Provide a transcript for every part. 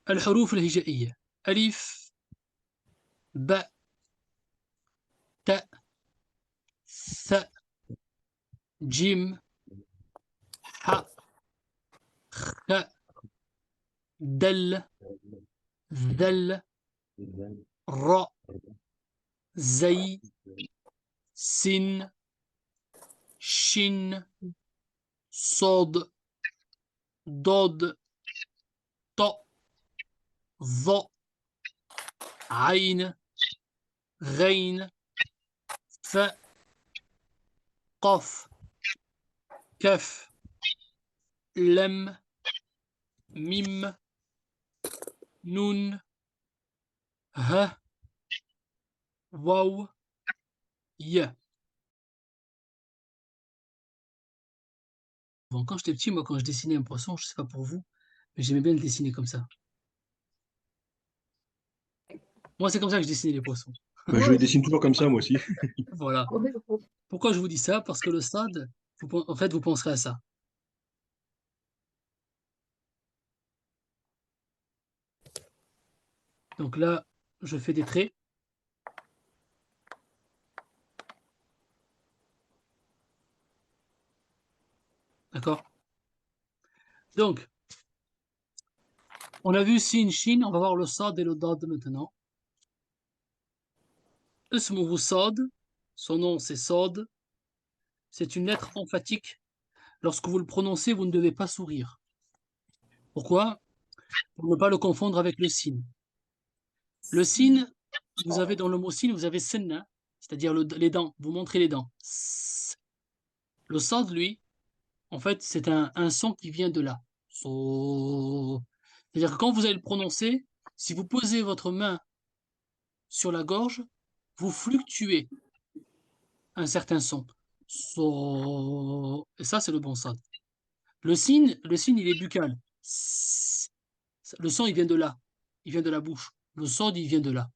الحروف الهجائية: ألف، باء، تاء، ثاء، جيم، حاء، خاء، دل، ذل، راء، زي، سين، شين، صاد، ضاد، طاء، ظاء، عين، غين، فاء، قاف، كاف، لم، ميم، نون، ها، واو، ya. Bon, quand j'étais petit, moi, quand je dessinais un poisson, je sais pas pour vous, mais j'aimais bien le dessiner comme ça. Moi, c'est comme ça que je dessinais les poissons. Bah, je le dessine toujours comme ça, moi aussi. Voilà. Pourquoi je vous dis ça? Parce que le stade, en fait, vous penserez à ça. Donc là, je fais des traits. D'accord? Donc, on a vu sin, shin, on va voir le sad et le dad maintenant. Ismuhu sad, son nom c'est sad, c'est une lettre emphatique. Lorsque vous le prononcez, vous ne devez pas sourire. Pourquoi? Pour ne pas le confondre avec le sin. Le sin, vous avez dans le mot sin, vous avez senna, c'est-à-dire les dents, vous montrez les dents. Le sad, lui, en fait, c'est un son qui vient de là. So. C'est-à-dire que quand vous allez le prononcer, si vous posez votre main sur la gorge, vous fluctuez un certain son. So. Et ça, c'est le bon sad. Le sin, il est buccal. Le son, il vient de là. Il vient de la bouche. Le sad, il vient de là.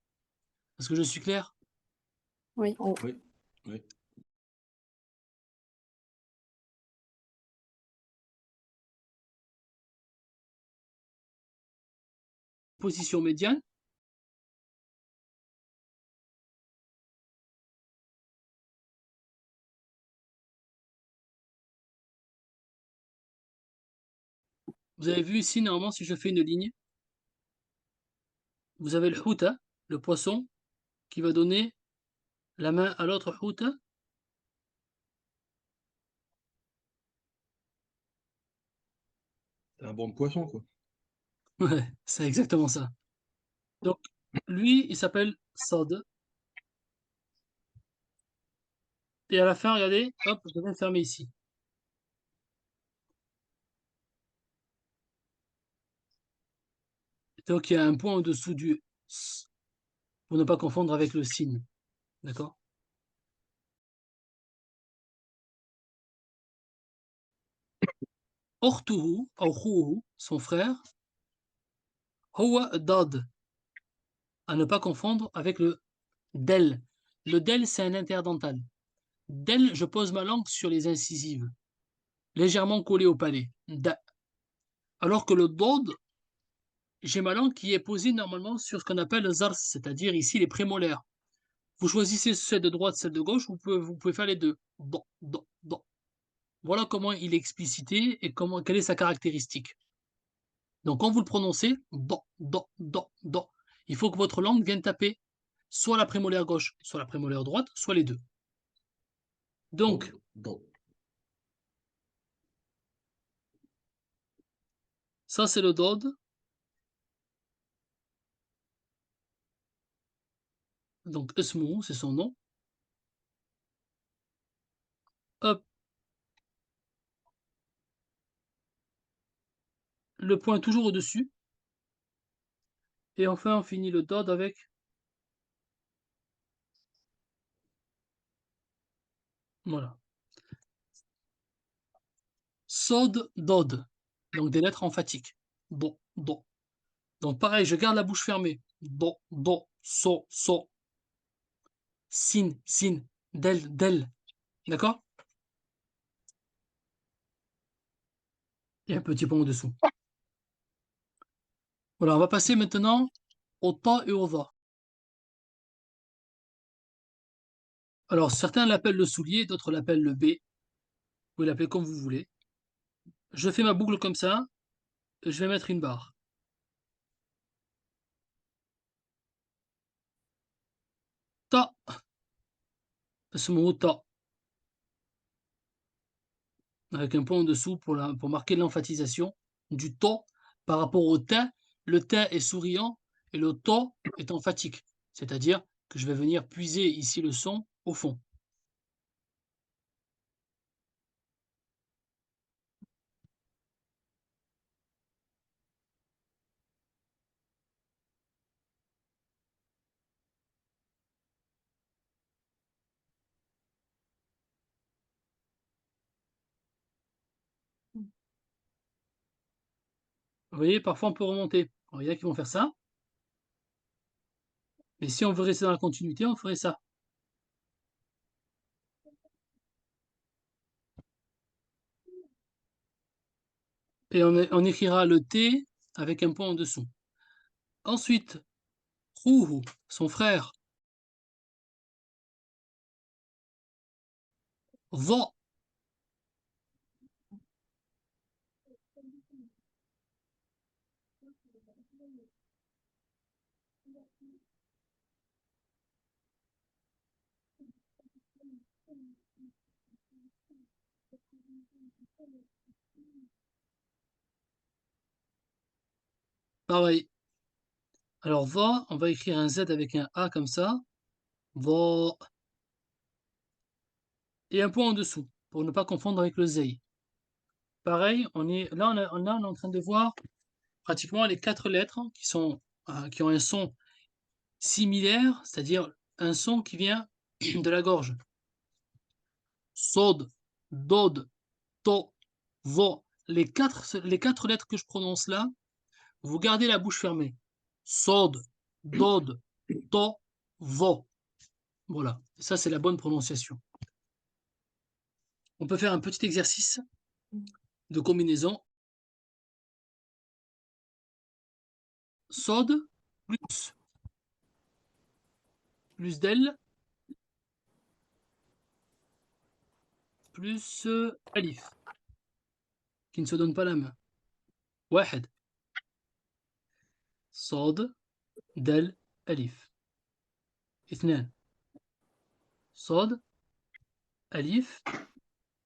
Est-ce que je suis clair? Oui. Oui, oui. Position médiane. Vous avez vu ici, normalement, si je fais une ligne, vous avez le huta, le poisson, qui va donner la main à l'autre huta. C'est un bon poisson, quoi. Ouais, c'est exactement ça. Donc, lui, il s'appelle Sad. Et à la fin, regardez, hop, je vais fermer ici. Donc, il y a un point en dessous du S, pour ne pas confondre avec le sin. D'accord? Ortuhu, Orhuhu, son frère, Howa Dad, à ne pas confondre avec le Del. Le Del, c'est un interdental. Del, je pose ma langue sur les incisives, légèrement collée au palais. Da. Alors que le Dod, j'ai ma langue qui est posée normalement sur ce qu'on appelle le zars, c'est-à-dire ici les prémolaires. Vous choisissez celle de droite, celle de gauche, vous pouvez faire les deux. Do, do, do. Voilà comment il est explicité et quelle est sa caractéristique. Donc quand vous le prononcez, do, do, do, do, il faut que votre langue vienne taper soit la prémolaire gauche, soit la prémolaire droite, soit les deux. Donc, ça c'est le dod. Donc Esmou, c'est son nom. Hop. Le point toujours au-dessus. Et enfin, on finit le dod avec voilà. Sod, dod. Donc des lettres emphatiques. Do, do. Donc pareil, je garde la bouche fermée. Do, do, so, so. Sin, sin. Del, del. D'accord? Et un petit point au-dessous. Voilà, on va passer maintenant au ta et au va. Alors, certains l'appellent le soulier, d'autres l'appellent le B. Vous pouvez l'appeler comme vous voulez. Je fais ma boucle comme ça, je vais mettre une barre. Ta, ce mot ta, avec un point en dessous pour marquer l'emphatisation du ta par rapport au ta. Le ta est souriant et le ta est emphatique, c'est-à-dire que je vais venir puiser ici le son au fond. Vous voyez, parfois on peut remonter. Alors, il y en a qui vont faire ça. Mais si on veut rester dans la continuité, on ferait ça. Et on écrira le T avec un point en dessous. Ensuite, Rouhou, son frère. Va. Pareil. Alors va, on va écrire un Z avec un A comme ça. Va. Et un point en dessous, pour ne pas confondre avec le Z. Pareil, on est en train de voir pratiquement les 4 lettres qui ont un son similaire, c'est-à-dire un son qui vient de la gorge. Sod, dod, to, vo. Les quatre lettres que je prononce là, vous gardez la bouche fermée. Sod, dod, to, vo. Voilà, ça c'est la bonne prononciation. On peut faire un petit exercice de combinaison. Sod plus del plus alif, qui ne se donne pas la main. واحد صاد دال ألف. اثنان صاد ألف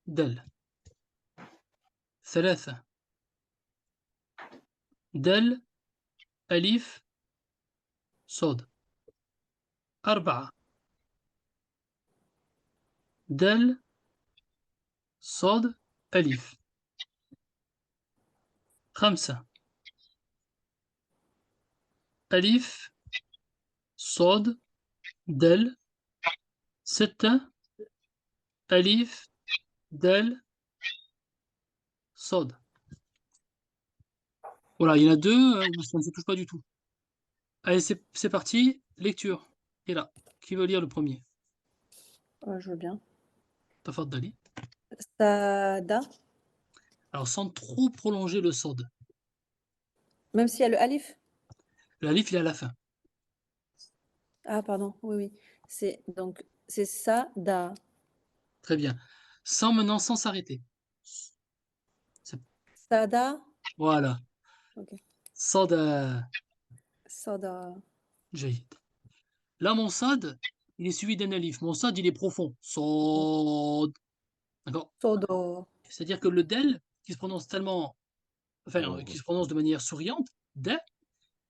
دال. ثلاثة دال ألف صاد. أربعة دال صاد ألف. خمسة ألف صاد دال. ستة ألف دال صاد. Voilà, il y en a deux où ça ne se touche pas du tout. Allez, c'est parti, lecture. Et là, qui veut lire le premier? Je veux bien. Tafaddali. Sada, Alors, sans trop prolonger le sod. même s'il y a le alif. L'alif, il est à la fin. Ah, pardon, oui, oui. C'est sada. Très bien. Maintenant, sans s'arrêter. Sada. Voilà. Ok. Sada. Sada. Jahid. Là, mon sad, il est suivi d'un alif. Mon sad, il est profond. Sod. D'accord? Sodo. C'est-à-dire que le del, qui se prononce tellement, enfin, Oh, qui se prononce de manière souriante, de,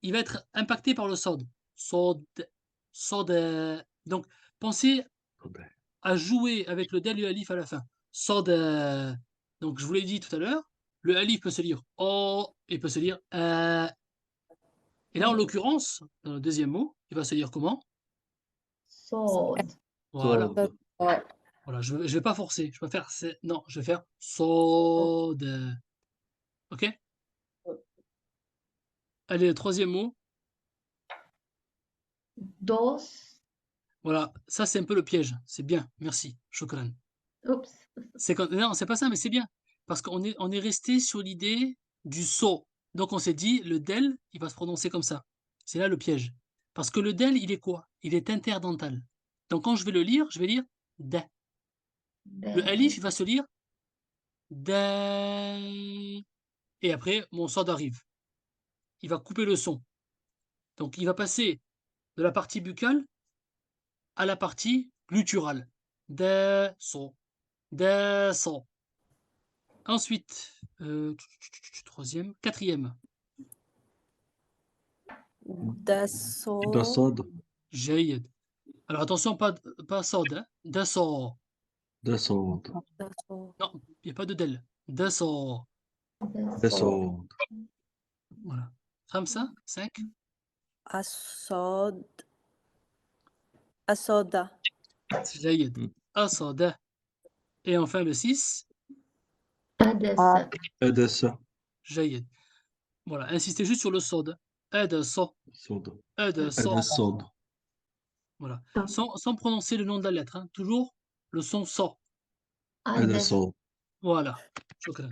il va être impacté par le sod. Sod. Sod. Donc, pensez ben, à jouer avec le del et l'alif à la fin. Sod. Donc, je vous l'ai dit tout à l'heure, le alif peut se lire o et peut se lire et là, en l'occurrence, dans le deuxième mot, il va se lire comment? صاد Voilà. Sod. Voilà, je vais pas forcer. Je vais faire non, je vais faire sod. Ok? Allez, le troisième mot. دوس. Voilà, ça c'est un peu le piège. C'est bien, merci, Shukran. Oups. Non, c'est pas ça, mais c'est bien. Parce on est resté sur l'idée du so. Donc on s'est dit, le del, il va se prononcer comme ça. C'est là le piège. Parce que le del, il est quoi? Il est interdental. Donc quand je vais le lire, je vais lire da. Le alif, il va se lire da. Et après, mon sod arrive. Il va couper le son. Donc il va passer de la partie buccale à la partie gutturale. Da, so. Da, so. Ensuite, troisième, quatrième. Dasso. Dasod. Jayyed. Alors attention, pas sod, hein. Da, so. Dasod. Dasso. Non, il n'y a pas de del. Da, so. Dasod. Voilà. Khamsa, 5. Assod. Assoda. Jayyed. Mm. Asada. Et enfin le 6. Adasa. Adassa. Jayyed. Voilà, insistez juste sur le sod. Ad, so. Sod. Ad, so. Adassod. Voilà. Sans prononcer le nom de la lettre, hein. Toujours le son so. Adasa. Adassod. Voilà. Shukran.